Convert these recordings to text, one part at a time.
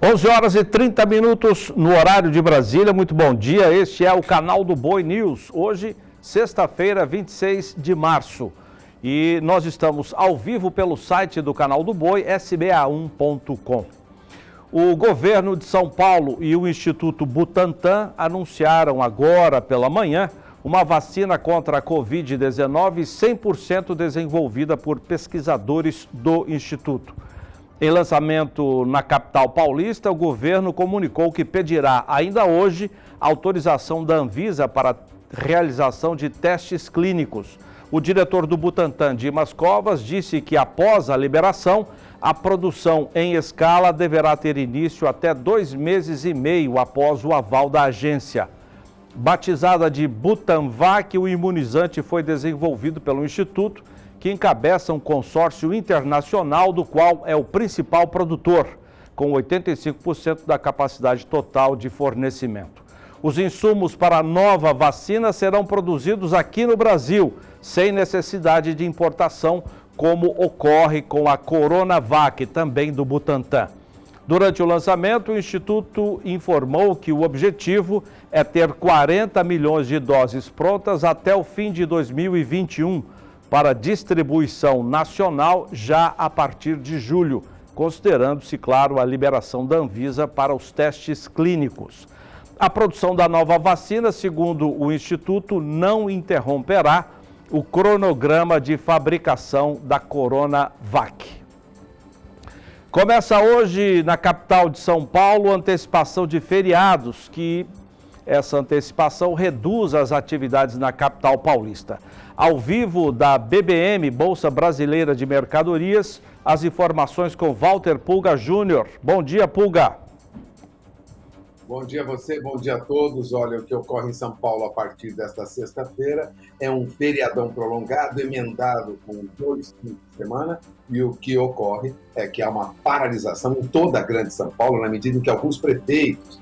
11 horas e 30 minutos no horário de Brasília. Muito bom dia, este é o Canal do Boi News. Hoje, sexta-feira, 26 de março. E nós estamos ao vivo pelo site do Canal do Boi, sba1.com. O governo de São Paulo e o Instituto Butantan anunciaram agora pela manhã uma vacina contra a Covid-19 100% desenvolvida por pesquisadores do Instituto. Em lançamento na capital paulista, o governo comunicou que pedirá ainda hoje autorização da Anvisa para a realização de testes clínicos. O diretor do Butantan, Dimas Covas, disse que após a liberação, a produção em escala deverá ter início até 2 meses e meio após o aval da agência. Batizada de Butanvac, o imunizante foi desenvolvido pelo Instituto, que encabeça um consórcio internacional do qual é o principal produtor, com 85% da capacidade total de fornecimento. Os insumos para a nova vacina serão produzidos aqui no Brasil, sem necessidade de importação, como ocorre com a Coronavac, também do Butantan. Durante o lançamento, o Instituto informou que o objetivo é ter 40 milhões de doses prontas até o fim de 2021, para distribuição nacional já a partir de julho, considerando-se, claro, a liberação da Anvisa para os testes clínicos. A produção da nova vacina, segundo o Instituto, não interromperá o cronograma de fabricação da Coronavac. Começa hoje na capital de São Paulo a antecipação de feriados, que essa antecipação reduz as atividades na capital paulista. Ao vivo da BBM, Bolsa Brasileira de Mercadorias, as informações com Walter Pulga Júnior. Bom dia, Pulga. Bom dia a você, bom dia a todos. Olha, o que ocorre em São Paulo a partir desta sexta-feira é um feriadão prolongado, emendado com 2 fins de semana, e o que ocorre é que há uma paralisação em toda a grande São Paulo, na medida em que alguns prefeitos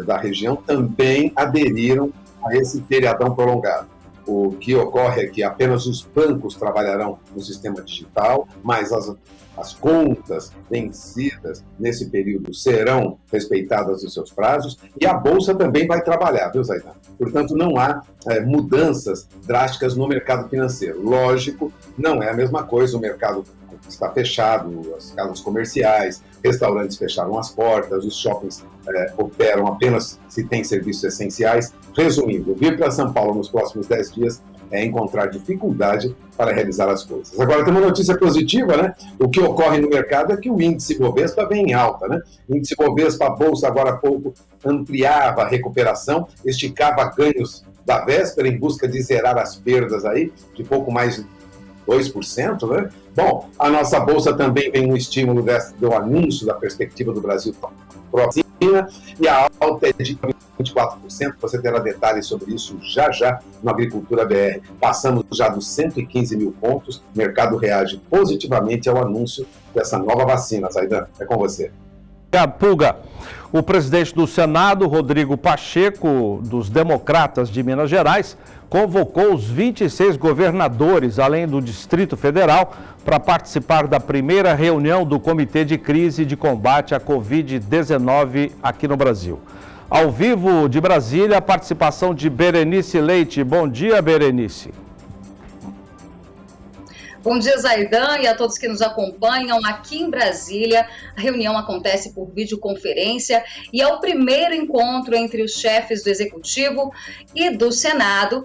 da região também aderiram a esse feriadão prolongado. O que ocorre é que apenas os bancos trabalharão no sistema digital, mas as contas vencidas nesse período serão respeitadas os seus prazos, e a Bolsa também vai trabalhar, viu, Zaidan? Portanto, não há mudanças drásticas no mercado financeiro. Lógico, não é a mesma coisa, o mercado está fechado, as casas comerciais, restaurantes fecharam as portas, os shoppings operam apenas se tem serviços essenciais. Resumindo, vir para São Paulo nos próximos 10 dias é encontrar dificuldade para realizar as coisas. Agora, tem uma notícia positiva, né? O que ocorre no mercado é que o índice Bovespa vem em alta, né? O índice Bovespa, a Bolsa, agora há pouco, ampliava a recuperação, esticava ganhos da véspera em busca de zerar as perdas aí, de pouco mais de 2%, né? Bom, a nossa Bolsa também vem um estímulo do anúncio da perspectiva do Brasil próxima, e a alta é de 24%, você terá detalhes sobre isso já no Agricultura BR. Passamos já dos 115 mil pontos, o mercado reage positivamente ao anúncio dessa nova vacina. Zaidan, é com você. Obrigado, Pulga. O presidente do Senado, Rodrigo Pacheco, dos Democratas de Minas Gerais, convocou os 26 governadores, além do Distrito Federal, para participar da primeira reunião do Comitê de Crise de Combate à Covid-19 aqui no Brasil. Ao vivo de Brasília, a participação de Berenice Leite. Bom dia, Berenice. Bom dia, Zaidan, e a todos que nos acompanham aqui em Brasília. A reunião acontece por videoconferência e é o primeiro encontro entre os chefes do Executivo e do Senado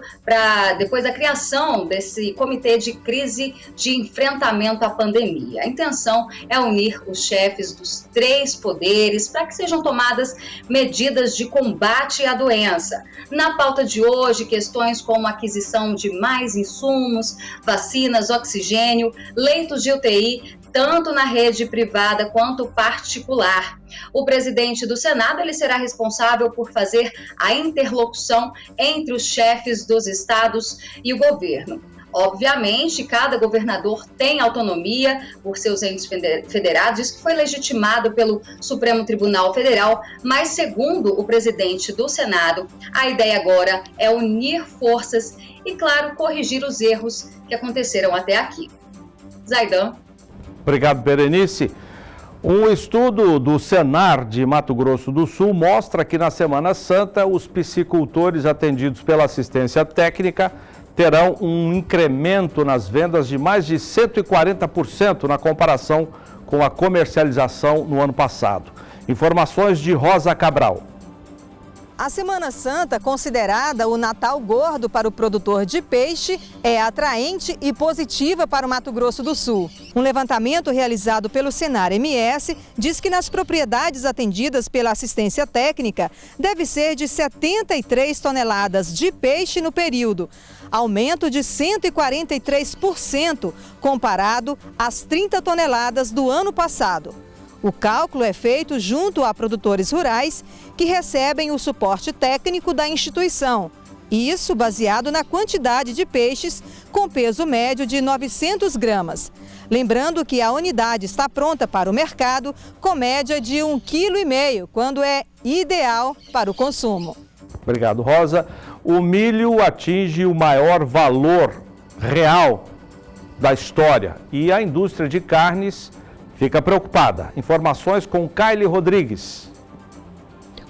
depois da criação desse Comitê de Crise de Enfrentamento à Pandemia. A intenção é unir os chefes dos 3 poderes para que sejam tomadas medidas de combate à doença. Na pauta de hoje, questões como aquisição de mais insumos, vacinas, oxigênio, leitos de UTI, tanto na rede privada quanto particular. O presidente do Senado ele será responsável por fazer a interlocução entre os chefes dos estados e o governo. Obviamente, cada governador tem autonomia por seus entes federados, isso que foi legitimado pelo Supremo Tribunal Federal, mas segundo o presidente do Senado, a ideia agora é unir forças e, claro, corrigir os erros que aconteceram até aqui. Zaidan. Obrigado, Berenice. Um estudo do Senar de Mato Grosso do Sul mostra que na Semana Santa os piscicultores atendidos pela assistência técnica terão um incremento nas vendas de mais de 140% na comparação com a comercialização no ano passado. Informações de Rosa Cabral. A Semana Santa, considerada o Natal gordo para o produtor de peixe, é atraente e positiva para o Mato Grosso do Sul. Um levantamento realizado pelo Senar MS diz que nas propriedades atendidas pela assistência técnica deve ser de 73 toneladas de peixe no período, aumento de 143% comparado às 30 toneladas do ano passado. O cálculo é feito junto a produtores rurais que recebem o suporte técnico da instituição. Isso baseado na quantidade de peixes com peso médio de 900 gramas. Lembrando que a unidade está pronta para o mercado com média de 1,5 kg, quando é ideal para o consumo. Obrigado, Rosa. O milho atinge o maior valor real da história e a indústria de carnes fica preocupada. Informações com Kylie Rodrigues.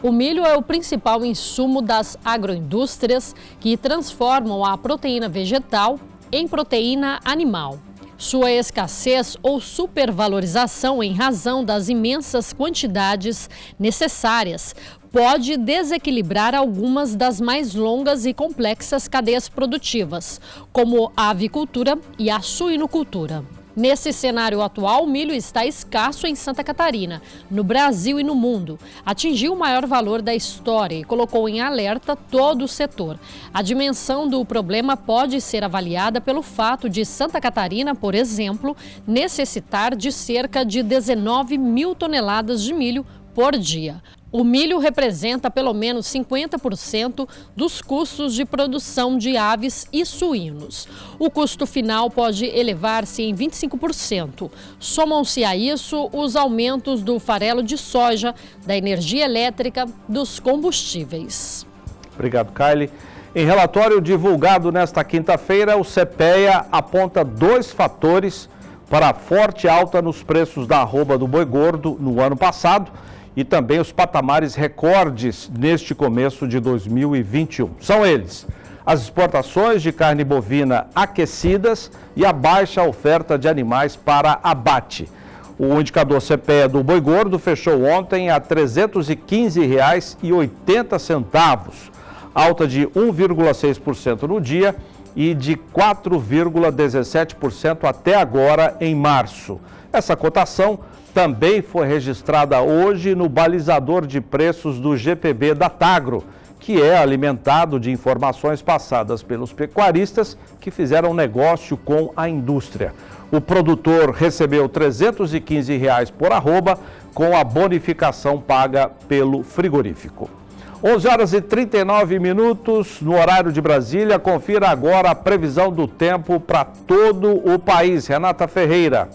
O milho é o principal insumo das agroindústrias que transformam a proteína vegetal em proteína animal. Sua escassez ou supervalorização em razão das imensas quantidades necessárias pode desequilibrar algumas das mais longas e complexas cadeias produtivas, como a avicultura e a suinocultura. Nesse cenário atual, o milho está escasso em Santa Catarina, no Brasil e no mundo. Atingiu o maior valor da história e colocou em alerta todo o setor. A dimensão do problema pode ser avaliada pelo fato de Santa Catarina, por exemplo, necessitar de cerca de 19 mil toneladas de milho por dia. O milho representa pelo menos 50% dos custos de produção de aves e suínos. O custo final pode elevar-se em 25%. Somam-se a isso os aumentos do farelo de soja, da energia elétrica, dos combustíveis. Obrigado, Kylie. Em relatório divulgado nesta quinta-feira, o CPEA aponta 2 fatores para a forte alta nos preços da arroba do boi gordo no ano passado e também os patamares recordes neste começo de 2021. São eles: as exportações de carne bovina aquecidas e a baixa oferta de animais para abate. O indicador CPEA do boi gordo fechou ontem a R$ 315,80, alta de 1,6% no dia e de 4,17% até agora em março. Essa cotação também foi registrada hoje no balizador de preços do GPB da Tagro, que é alimentado de informações passadas pelos pecuaristas que fizeram negócio com a indústria. O produtor recebeu R$ 315 por arroba, com a bonificação paga pelo frigorífico. 11h39 no horário de Brasília. Confira agora a previsão do tempo para todo o país. Renata Ferreira.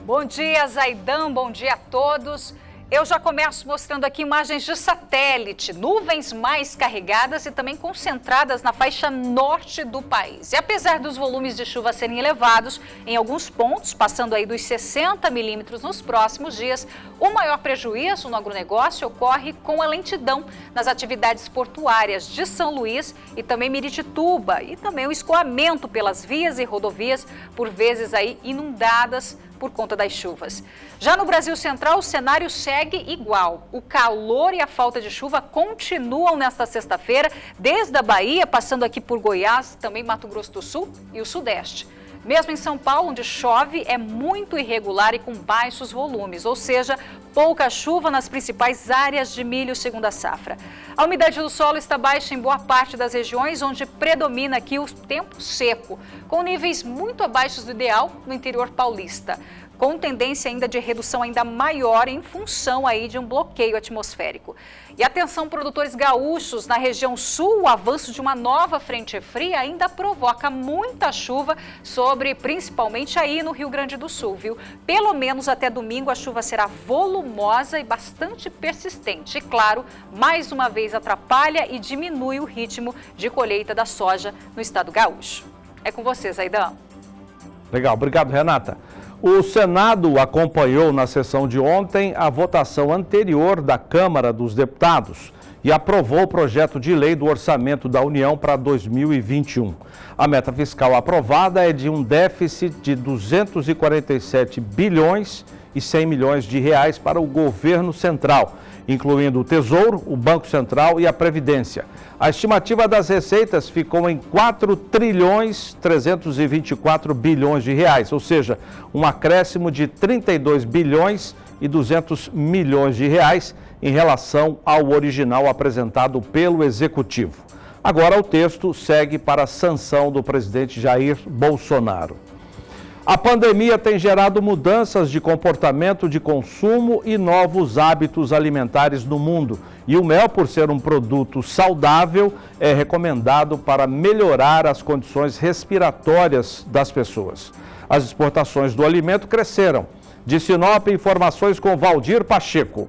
Bom dia, Zaidan, bom dia a todos. Eu já começo mostrando aqui imagens de satélite, nuvens mais carregadas e também concentradas na faixa norte do país. E apesar dos volumes de chuva serem elevados, em alguns pontos, passando aí dos 60 milímetros nos próximos dias, o maior prejuízo no agronegócio ocorre com a lentidão nas atividades portuárias de São Luís e também Miritituba, e também o escoamento pelas vias e rodovias, por vezes aí inundadas por conta das chuvas. Já no Brasil Central, o cenário segue igual. O calor e a falta de chuva continuam nesta sexta-feira, desde a Bahia, passando aqui por Goiás, também Mato Grosso do Sul e o Sudeste. Mesmo em São Paulo, onde chove, é muito irregular e com baixos volumes, ou seja, pouca chuva nas principais áreas de milho segundo a safra. A umidade do solo está baixa em boa parte das regiões, onde predomina aqui o tempo seco, com níveis muito abaixo do ideal no interior paulista, com tendência ainda de redução ainda maior em função aí de um bloqueio atmosférico. E atenção, produtores gaúchos, na região sul, o avanço de uma nova frente fria ainda provoca muita chuva sobre, principalmente aí no Rio Grande do Sul, viu? Pelo menos até domingo a chuva será volumosa e bastante persistente. E claro, mais uma vez atrapalha e diminui o ritmo de colheita da soja no estado gaúcho. É com você, Zaidan. Legal, obrigado, Renata. O Senado acompanhou na sessão de ontem a votação anterior da Câmara dos Deputados e aprovou o projeto de lei do Orçamento da União para 2021. A meta fiscal aprovada é de um déficit de 247 bilhões e 100 milhões de reais para o governo central, incluindo o Tesouro, o Banco Central e a Previdência. A estimativa das receitas ficou em 4 trilhões 324 bilhões de reais, ou seja, um acréscimo de 32 bilhões e 200 milhões de reais em relação ao original apresentado pelo Executivo. Agora o texto segue para a sanção do presidente Jair Bolsonaro. A pandemia tem gerado mudanças de comportamento de consumo e novos hábitos alimentares no mundo. E o mel, por ser um produto saudável, é recomendado para melhorar as condições respiratórias das pessoas. As exportações do alimento cresceram. De Sinop, informações com Valdir Pacheco.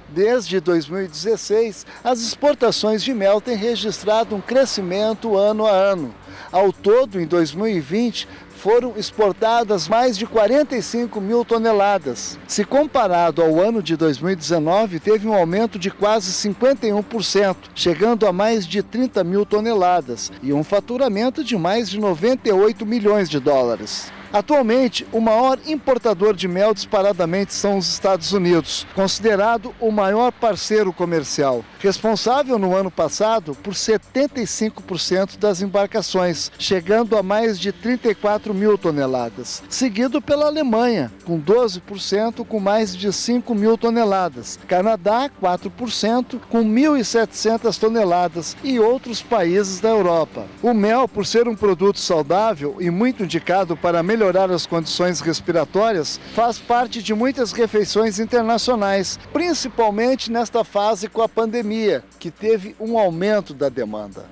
Desde 2016, as exportações de mel têm registrado um crescimento ano a ano. Ao todo, em 2020, foram exportadas mais de 45 mil toneladas. Se comparado ao ano de 2019, teve um aumento de quase 51%, chegando a mais de 30 mil toneladas e um faturamento de mais de 98 milhões de dólares. Atualmente, o maior importador de mel disparadamente são os Estados Unidos, considerado o maior parceiro comercial, responsável no ano passado por 75% das embarcações, chegando a mais de 34 mil toneladas, seguido pela Alemanha, com 12%, com mais de 5 mil toneladas, Canadá, 4%, com 1.700 toneladas e outros países da Europa. O mel, por ser um produto saudável e muito indicado para melhorar as condições respiratórias, faz parte de muitas refeições internacionais, principalmente nesta fase com a pandemia, que teve um aumento da demanda.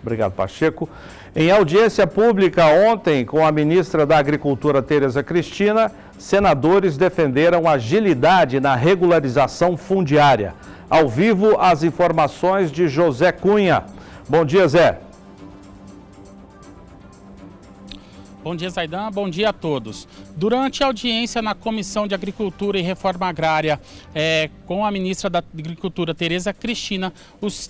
Obrigado, Pacheco. Em audiência pública ontem com a ministra da Agricultura, Tereza Cristina, senadores defenderam agilidade na regularização fundiária. Ao vivo, as informações de José Cunha. Bom dia, Zé. Bom dia, Zaidan. Bom dia a todos. Durante a audiência na Comissão de Agricultura e Reforma Agrária com a ministra da Agricultura, Tereza Cristina,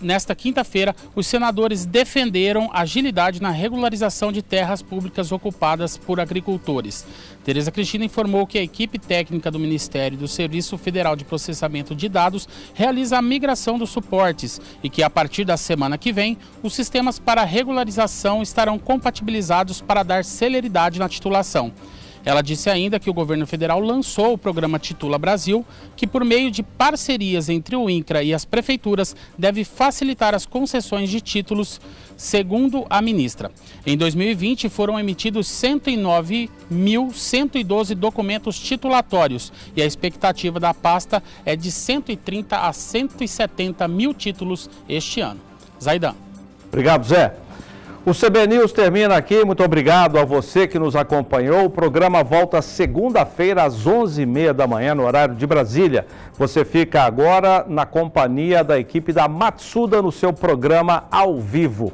nesta quinta-feira, os senadores defenderam agilidade na regularização de terras públicas ocupadas por agricultores. Tereza Cristina informou que a equipe técnica do Ministério e do Serviço Federal de Processamento de Dados realiza a migração dos suportes e que, a partir da semana que vem, os sistemas para regularização estarão compatibilizados para dar celeridade na titulação. Ela disse ainda que o governo federal lançou o programa Titula Brasil, que por meio de parcerias entre o INCRA e as prefeituras deve facilitar as concessões de títulos, segundo a ministra. Em 2020 foram emitidos 109.112 documentos titulatórios e a expectativa da pasta é de 130 a 170 mil títulos este ano. Zaidan. Obrigado, Zé. O CB News termina aqui. Muito obrigado a você que nos acompanhou. O programa volta segunda-feira às 11h30 da manhã, no horário de Brasília. Você fica agora na companhia da equipe da Matsuda no seu programa ao vivo.